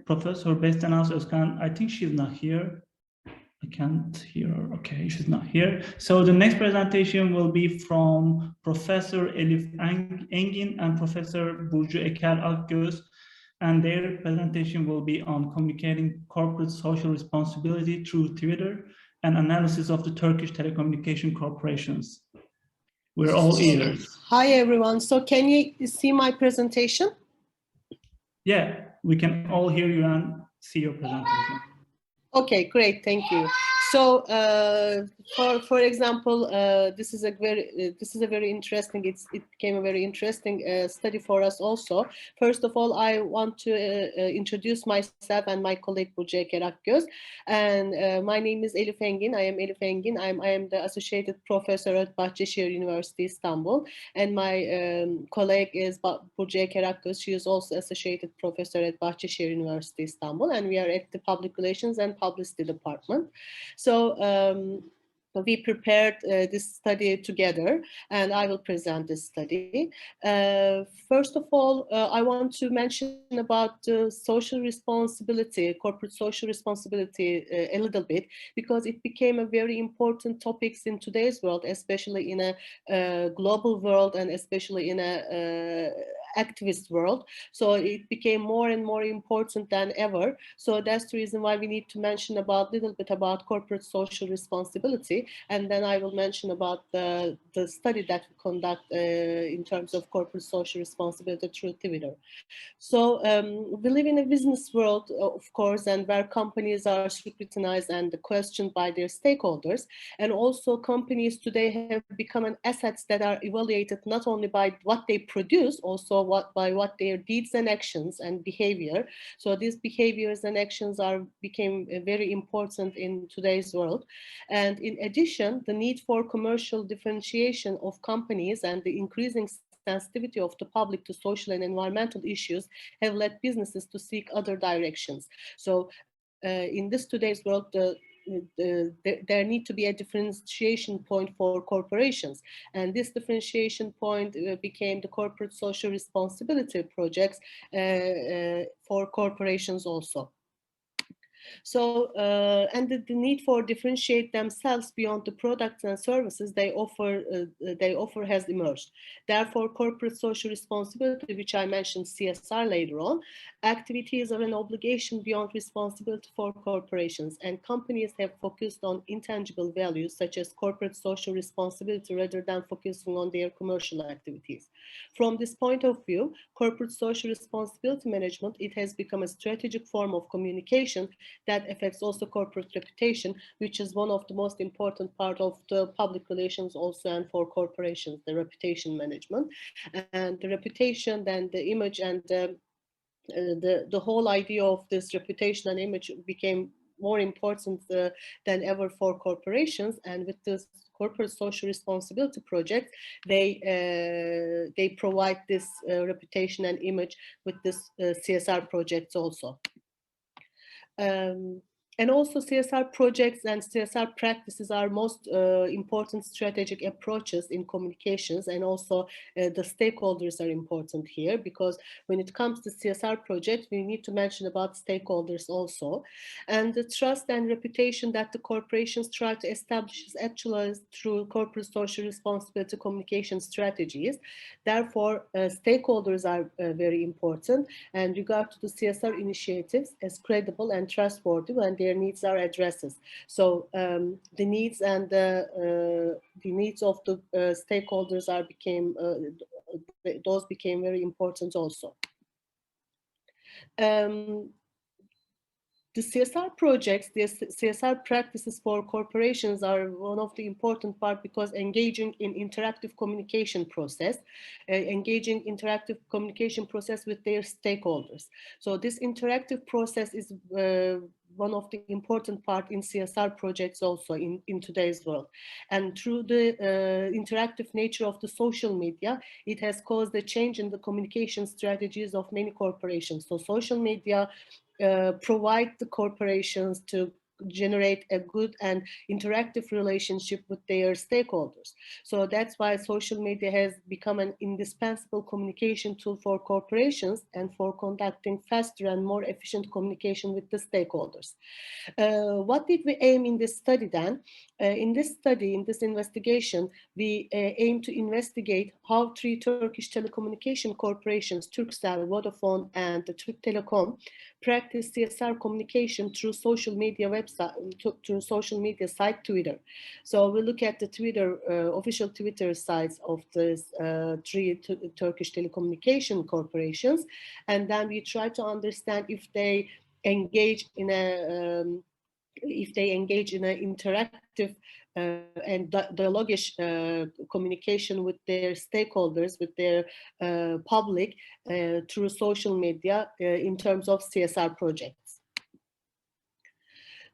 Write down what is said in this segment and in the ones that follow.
Professor Beste Naz ÖZKAN. I think she's not here. I can't hear her. Okay, she's not here. So the next presentation will be from Professor Elif Engin and Professor Burcu Eker Akgöz, and their presentation will be on communicating corporate social responsibility through Twitter and analysis of the Turkish telecommunication corporations. We're all ears. Hi, everyone. So can you see my presentation? Yeah, we can all hear you and see your presentation. Okay, great. Thank you. So, for example, this is a very interesting. It became a very interesting study for us also. First of all, I want to introduce myself and my colleague Burcu Eker Akgöz. And my name is Elif Engin. I am Elif Engin. I am the associated professor at Bahçeşehir University, Istanbul. And my colleague is Burcu Eker Akgöz. She is also associated professor at Bahçeşehir University, Istanbul. And we are at the Public Relations and Publicity Department. So we prepared this study together, and I will present this study. First of all, I want to mention about social responsibility, corporate social responsibility a little bit, because it became a very important topic in today's world, especially in a global world and especially in a activist world. So it became more and more important than ever. So that's the reason why we need to mention a little bit about corporate social responsibility, and then I will mention about the study that we conduct in terms of corporate social responsibility through Twitter. So we live in a business world, of course, and where companies are scrutinized and questioned by their stakeholders. And also companies today have become an assets that are evaluated not only by what they produce, also by what their deeds and actions and behavior. So these behaviors and actions became very important in today's world. And in addition, the need for commercial differentiation of companies and the increasing sensitivity of the public to social and environmental issues have led businesses to seek other directions. So in this today's world, there need to be a differentiation point for corporations, and this differentiation point became the corporate social responsibility projects for corporations also. So, and the need for differentiate themselves beyond the products and services they offer has emerged. Therefore, corporate social responsibility, which I mentioned CSR later on, activities are an obligation beyond responsibility for corporations, and companies have focused on intangible values such as corporate social responsibility rather than focusing on their commercial activities. From this point of view, corporate social responsibility management, it has become a strategic form of communication that affects also corporate reputation, which is one of the most important part of the public relations also, and for corporations, the reputation management. And the reputation, then the image, and the whole idea of this reputation and image became more important than ever for corporations. And with this corporate social responsibility project, they provide this reputation and image with this CSR projects also. And also CSR projects and CSR practices are most important strategic approaches in communications, and also the stakeholders are important here, because when it comes to CSR projects, we need to mention about stakeholders also. And the trust and reputation that the corporations try to establish is actualized through corporate social responsibility communication strategies. Therefore, stakeholders are very important, and regard to the CSR initiatives as credible and trustworthy when their needs are addressed. So the needs and the needs of the stakeholders those became very important also. The CSR projects, the CSR practices for corporations are one of the important part, because engaging in interactive communication process, with their stakeholders. So this interactive process is one of the important part in CSR projects also in today's world. And through the interactive nature of the social media, it has caused a change in the communication strategies of many corporations. So social media provide the corporations to generate a good and interactive relationship with their stakeholders. So that's why social media has become an indispensable communication tool for corporations and for conducting faster and more efficient communication with the stakeholders. What did we aim in this study then? In this investigation, we aim to investigate how three Turkish telecommunication corporations, Turkcell, Vodafone, and the Türk Telekom, practice CSR communication through social media website, through social media site Twitter. So we look at the Twitter, official Twitter sites of these three Turkish telecommunication corporations, and then we try to understand if they engage in an interactive and dialogish communication with their stakeholders, with their public through social media in terms of CSR projects.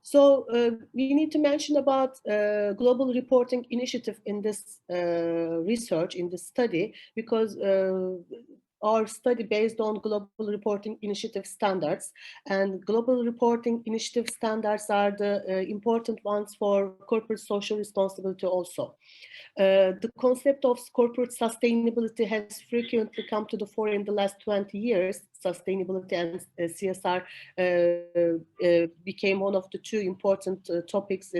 So we need to mention about global reporting initiative in this research, in this study, because our study based on global reporting initiative standards, and global reporting initiative standards are the important ones for corporate social responsibility also. The concept of corporate sustainability has frequently come to the fore in the last 20 years. Sustainability and CSR became one of the two important topics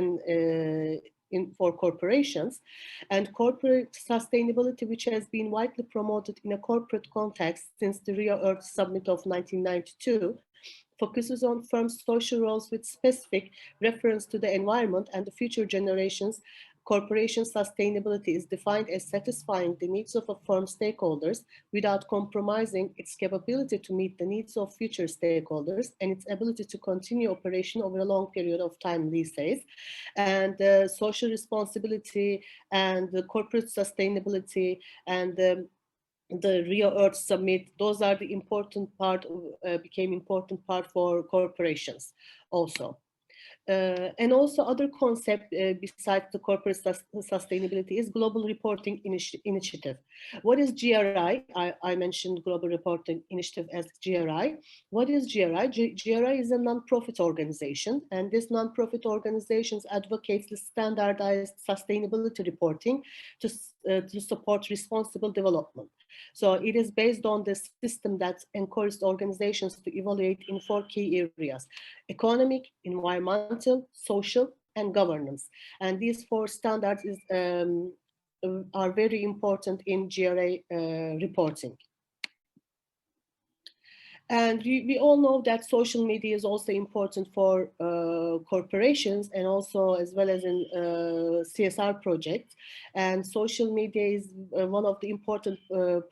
for corporations. And corporate sustainability, which has been widely promoted in a corporate context since the Rio Earth Summit of 1992, focuses on firms' social roles with specific reference to the environment and the future generations. Corporation sustainability is defined as satisfying the needs of a firm's stakeholders without compromising its capability to meet the needs of future stakeholders and its ability to continue operation over a long period of time, Lee says. And social responsibility and the corporate sustainability and the Rio Earth Summit, those are the important part, became important part for corporations also. And also other concept besides the corporate sustainability is global reporting initiative. What is GRI? I mentioned global reporting initiative as GRI. What is GRI? GRI is a non-profit organization, and this non-profit organization advocates the standardized sustainability reporting to support responsible development. So it is based on the system that encourages organizations to evaluate in 4 key areas: economic, environmental, social, and governance. And these 4 standards are very important in GRI reporting. And we all know that social media is also important for corporations and also as well as in CSR projects. And social media is one of the important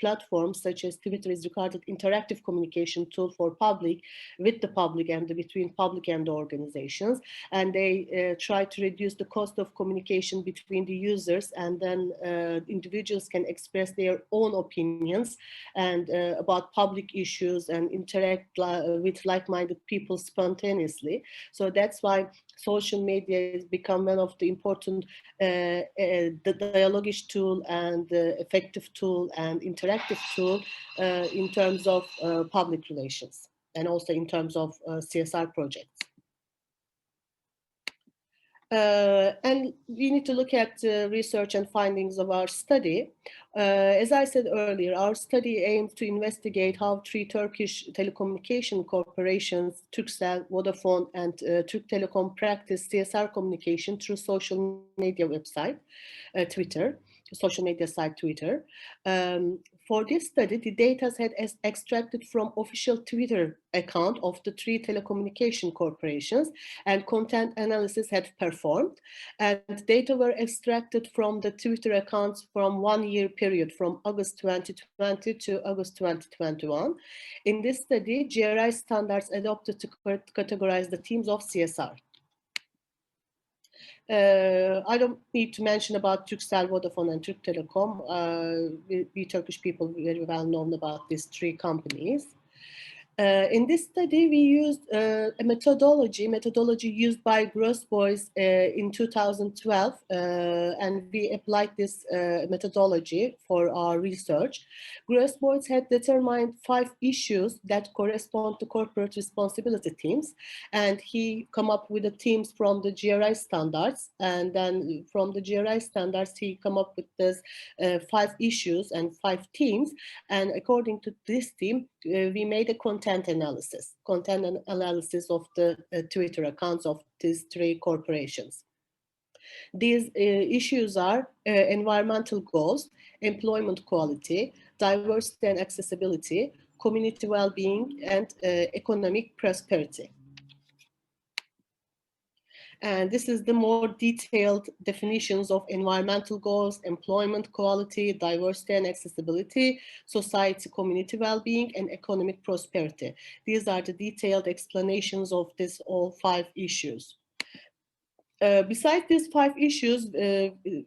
platforms, such as Twitter is regarded interactive communication tool for public, with the public and between public and the organizations. And they try to reduce the cost of communication between the users, and then individuals can express their own opinions and about public issues and interact with like-minded people spontaneously. So that's why social media has become one of the important the dialogish tool and effective tool and interactive tool in terms of public relations and also in terms of CSR projects. And we need to look at research and findings of our study. As I said earlier, our study aims to investigate how 3 Turkish telecommunication corporations, Turkcell, Vodafone, and Türk Telekom, practice CSR communication through social media website, Twitter, social media site Twitter. For this study, the data had extracted from official Twitter account of the 3 telecommunication corporations, and content analysis had performed. And data were extracted from the Twitter accounts from 1-year period, from August 2020 to August 2021. In this study, GRI standards adopted to categorize the teams of CSR. I don't need to mention about Turkcell, Vodafone, and Türk Telekom. We Turkish people very well known about these 3 companies. In this study, we used a methodology used by Grossboys in 2012, and we applied this methodology for our research. Grossboys had determined 5 issues that correspond to corporate responsibility themes, and he come up with the themes from the GRI standards, and then from the GRI standards, he come up with this 5 issues and 5 themes, and according to this theme, we made a content analysis of the Twitter accounts of these 3 corporations. These issues are environmental goals, employment quality, diversity and accessibility, community well-being, and economic prosperity. And this is the more detailed definitions of environmental goals, employment quality, diversity and accessibility, society, community well-being, and economic prosperity. These are the detailed explanations of this all 5 issues. Besides these 5 issues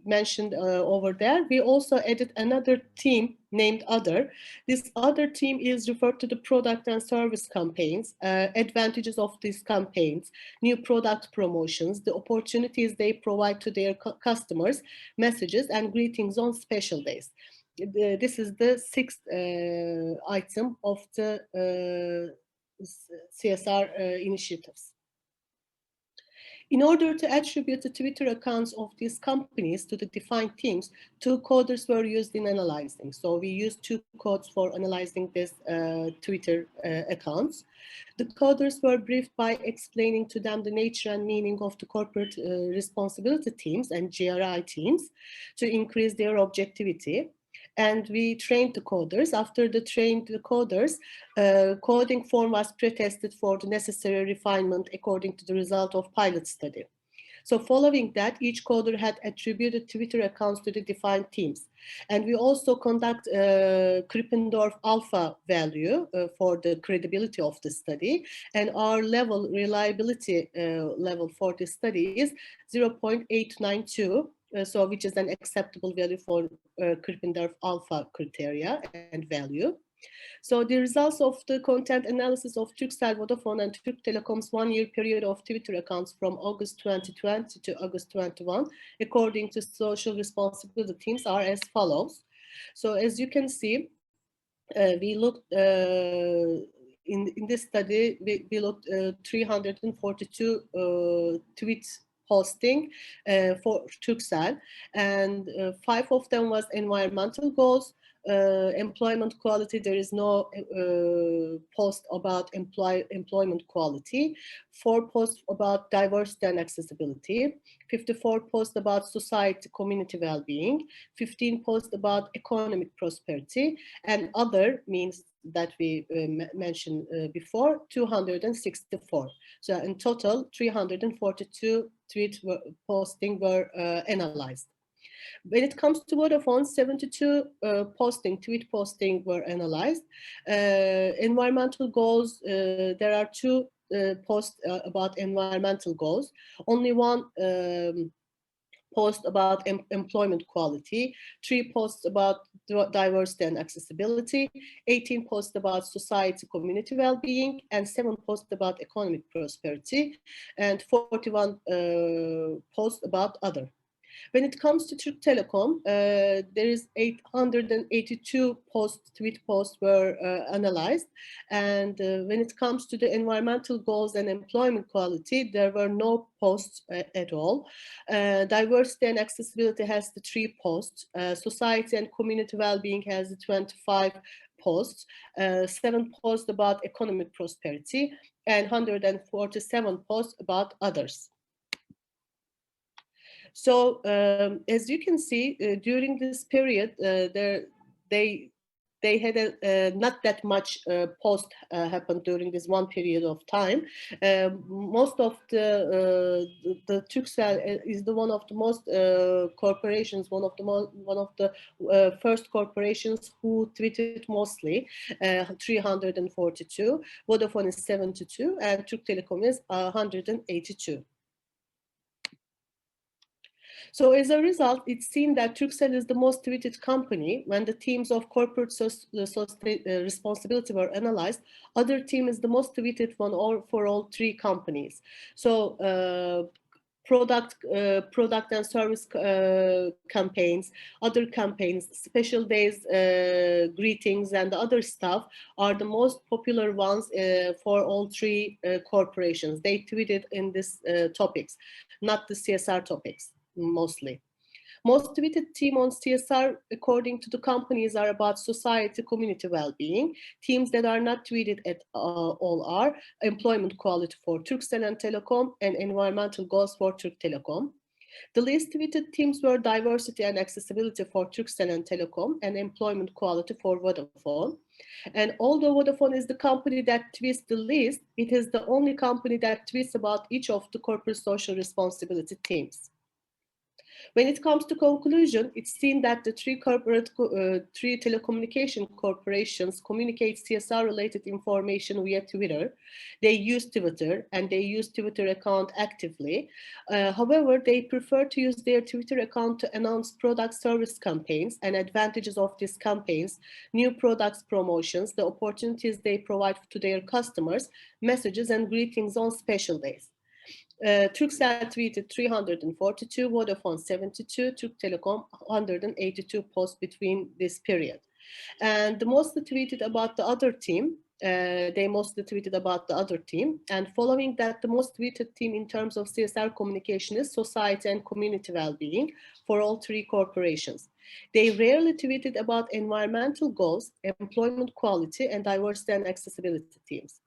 mentioned over there, we also added another theme named Other. This other theme is referred to the product and service campaigns, advantages of these campaigns, new product promotions, the opportunities they provide to their customers, messages, and greetings on special days. This is the 6th item of the CSR initiatives. In order to attribute the Twitter accounts of these companies to the defined themes, 2 coders were used in analyzing. So we used 2 codes for analyzing these Twitter accounts. The coders were briefed by explaining to them the nature and meaning of the corporate responsibility themes and GRI themes to increase their objectivity. And we trained the coders. After the trained the coders, coding form was pre-tested for the necessary refinement according to the result of pilot study. So following that, each coder had attributed Twitter accounts to the defined themes. And we also conduct Krippendorf alpha value for the credibility of the study. And our reliability level for this study is 0.892. So which is an acceptable value for Krippendorf alpha criteria and value. So the results of the content analysis of Turkcell, Vodafone, and Türk Telekom's 1-year period of Twitter accounts from August 2020 to August 21, according to social responsibility teams, are as follows. So as you can see, we looked in this study, we looked 342 tweets posting for Turkcell, and 5 of them was environmental goals, employment quality. There is no post about employment quality, 4 posts about diversity and accessibility, 54 posts about society, community well-being, 15 posts about economic prosperity, and other means that we mentioned before, 264. So in total, 342 tweet posting were analyzed. When it comes to Vodafone, 72 tweet posting were analyzed. Environmental goals, there are 2 posts about environmental goals. Only 1 post about employment quality, 3 posts about diversity and accessibility, 18 posts about society, community well-being, and 7 posts about economic prosperity, and 41 posts about other. When it comes to Türk Telekom, there is 882 tweet posts were analyzed. And when it comes to the environmental goals and employment quality, there were no posts at all. Diversity and accessibility has the 3 posts. Society and community well-being has the 25 posts, 7 posts about economic prosperity, and 147 posts about others. So as you can see, during this period, they had not that much post happened during this one period of time. Most of the Turkcell is one of the most corporations, one of the first corporations who tweeted mostly, 342. Vodafone is 72, and Türk Telekom is 182. So as a result, it's seen that Turkcell is the most tweeted company. When the themes of corporate responsibility were analyzed, other theme is the most tweeted one for all three companies. So product and service campaigns, other campaigns, special days, greetings, and other stuff are the most popular ones for all three corporations. They tweeted in these topics, not the CSR topics mostly. Most tweeted theme on CSR, according to the companies, are about society, community well-being. Themes that are not tweeted at all are employment quality for Turkcell and Telecom and environmental goals for Türk Telekom. The least tweeted themes were diversity and accessibility for Turkcell and Telecom and employment quality for Vodafone. And although Vodafone is the company that tweets the least, it is the only company that tweets about each of the corporate social responsibility themes. When it comes to conclusion, it's seen that the three telecommunication corporations communicate CSR-related information via Twitter. They use Twitter and they use Twitter account actively. However, they prefer to use their Twitter account to announce product service campaigns and advantages of these campaigns, new products promotions, the opportunities they provide to their customers, messages and greetings on special days. Turkcell tweeted 342, Vodafone 72, Türk Telekom 182 posts between this period. And the mostly tweeted about the other team, they mostly tweeted about the other team. And following that, the most tweeted team in terms of CSR communication is society and community well-being for all three corporations. They rarely tweeted about environmental goals, employment quality, and diversity and accessibility themes.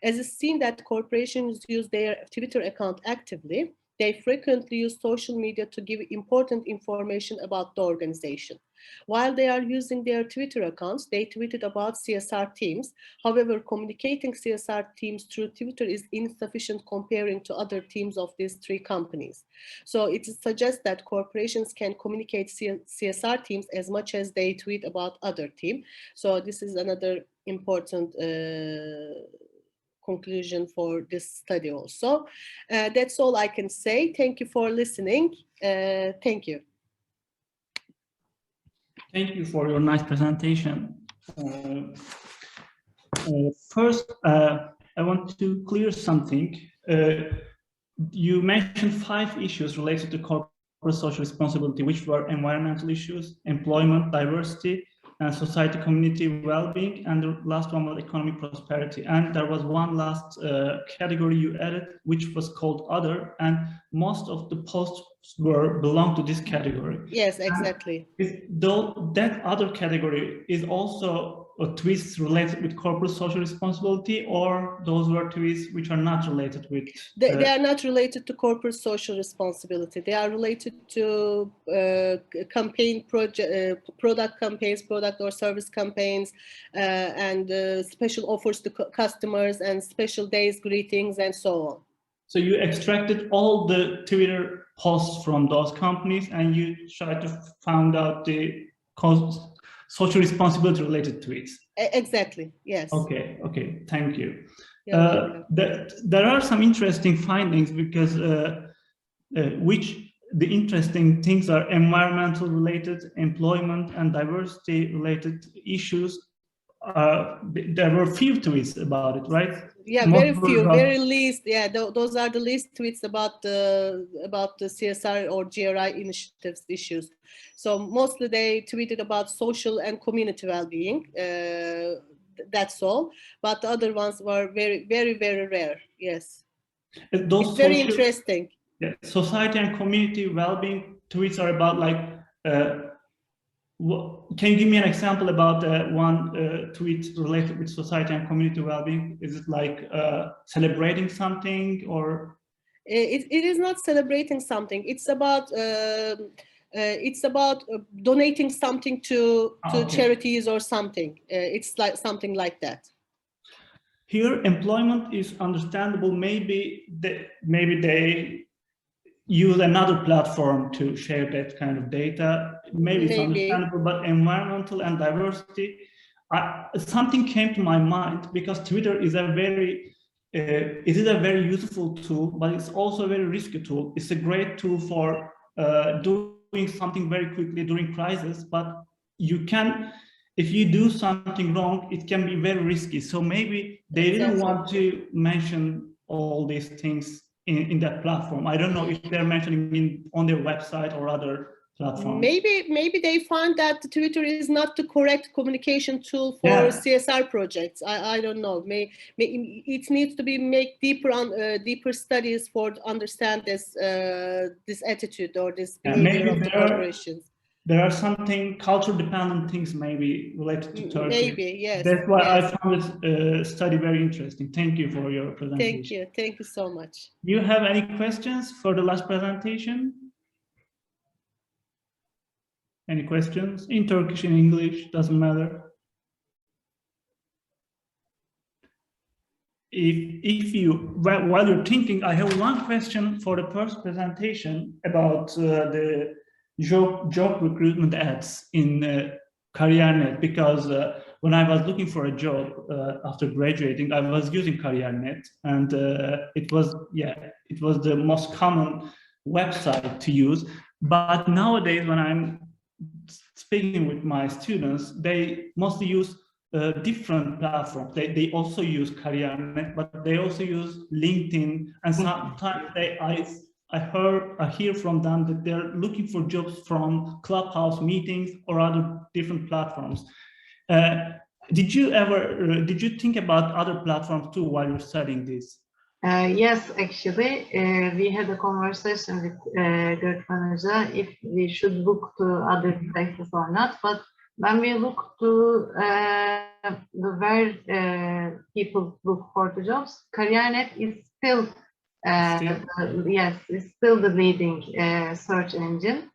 As it's seen that corporations use their Twitter account actively, they frequently use social media to give important information about the organization. While they are using their Twitter accounts, they tweeted about CSR teams. However, communicating CSR teams through Twitter is insufficient comparing to other teams of these three companies. So it suggests that corporations can communicate CSR teams as much as they tweet about other team. So this is another important conclusion for this study also. That's all I can say. Thank you for listening. Thank you. Thank you for your nice presentation. First, I want to clear something. You mentioned 5 issues related to corporate social responsibility, which were environmental issues, employment, diversity, and society, community well-being, and the last one was economic prosperity. And there was one last category you added, which was called other, and most of the posts belong to this category. Yes, exactly. Though that other category is also tweets related with corporate social responsibility, or those were tweets which are not related with? They are not related to corporate social responsibility. They are related to campaign product campaigns, product or service campaigns, and special offers to customers and special days, greetings, and so on. So you extracted all the Twitter posts from those companies and you tried to find out the social responsibility related tweets. Exactly, yes. Okay, thank you. There are some interesting findings because the interesting things are environmental related, employment and diversity related issues. There were few tweets about it, right? Yeah, very few, very least. Yeah, those are the least tweets about the CSR or GRI initiatives issues. So mostly they tweeted about social and community well-being. That's all. But the other ones were very, very, very rare. Yes, it's very interesting. Yeah, society and community well-being tweets are about like. Can you give me an example about one tweet related with society and community well-being? Is it like celebrating something, or? It is not celebrating something. It's about donating something to charities or something. It's like something like that. Here, employment is understandable. Maybe they use another platform to share that kind of data. Maybe it's understandable, but environmental and diversity, something came to my mind because Twitter is a very useful tool, but it's also a very risky tool. It's a great tool for doing something very quickly during crisis, but you can, if you do something wrong, it can be very risky. So maybe they didn't want to mention all these things in that platform. I don't know if they're mentioning on their website or other platforms. Maybe they found that Twitter is not the correct communication tool for CSR projects. I don't know. It needs to be make deeper studies for to understand this attitude or this behavior of the corporations. There are something culture-dependent things maybe related to Turkey. Maybe, yes. That's why I found this study very interesting. Thank you for your presentation. Thank you so much. Do you have any questions for the last presentation? Any questions? In Turkish, in English, doesn't matter. If you, while you're thinking, I have one question for the first presentation about the job recruitment ads in CareerNet, because when I was looking for a job after graduating, I was using CareerNet, and it was the most common website to use. But nowadays, when I'm speaking with my students, they mostly use different platforms. They also use CareerNet, but they also use LinkedIn, and sometimes I hear from them that they're looking for jobs from Clubhouse meetings or other different platforms. Did you think about other platforms too while you're studying this? Yes, actually, we had a conversation with Gökmen Hoca if we should look to other places or not. But when we look to where people look for the jobs, CareerNet is still it's still the leading search engine.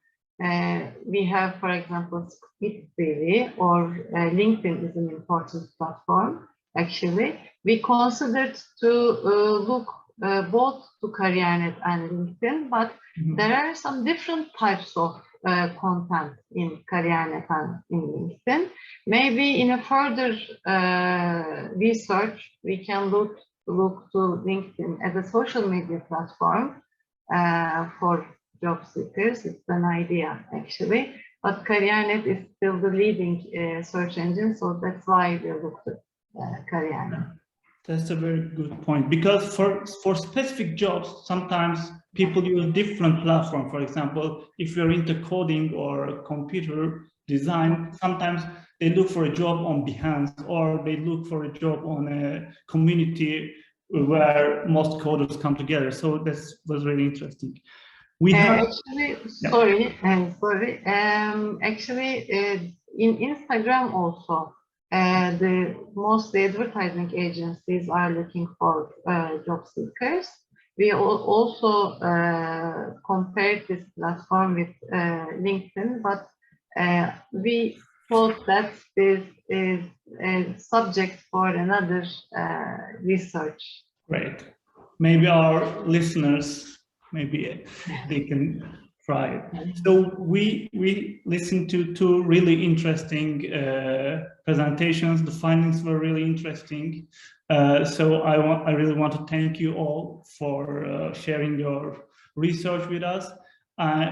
We have, for example, SquidTV or LinkedIn is an important platform. Actually, we considered to look both to CareerNet and LinkedIn, but there are some different types of content in CareerNet and in LinkedIn. Maybe in a further research, we can look to LinkedIn as a social media platform for job seekers. It's an idea actually, but CareerNet is still the leading search engine, so that's why we looked at CareerNet. That's a very good point, because for specific jobs, sometimes people use different platforms. For example, if you're into coding or computer design, sometimes they look for a job on Behance, or they look for a job on a community where most coders come together. So this was really interesting. We have actually, actually, in Instagram also, the mostly advertising agencies are looking for job seekers. We also compared this platform with LinkedIn, but we thought that this is a subject for another research. Great. Maybe our listeners, maybe they can try it. So we listened to two really interesting presentations. The findings were really interesting. So I really want to thank you all for sharing your research with us.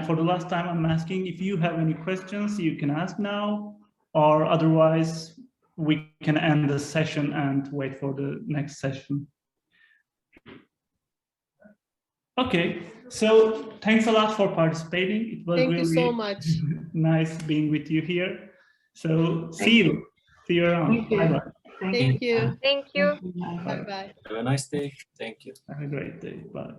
For the last time, I'm asking if you have any questions, you can ask now, or otherwise we can end the session and wait for the next session. Okay, so thanks a lot for participating. It was Thank really you so much. nice being with you here. So see you around. Bye-bye. Thank you. Thank you. Bye-bye. Have a nice day. Thank you. Have a great day. Bye.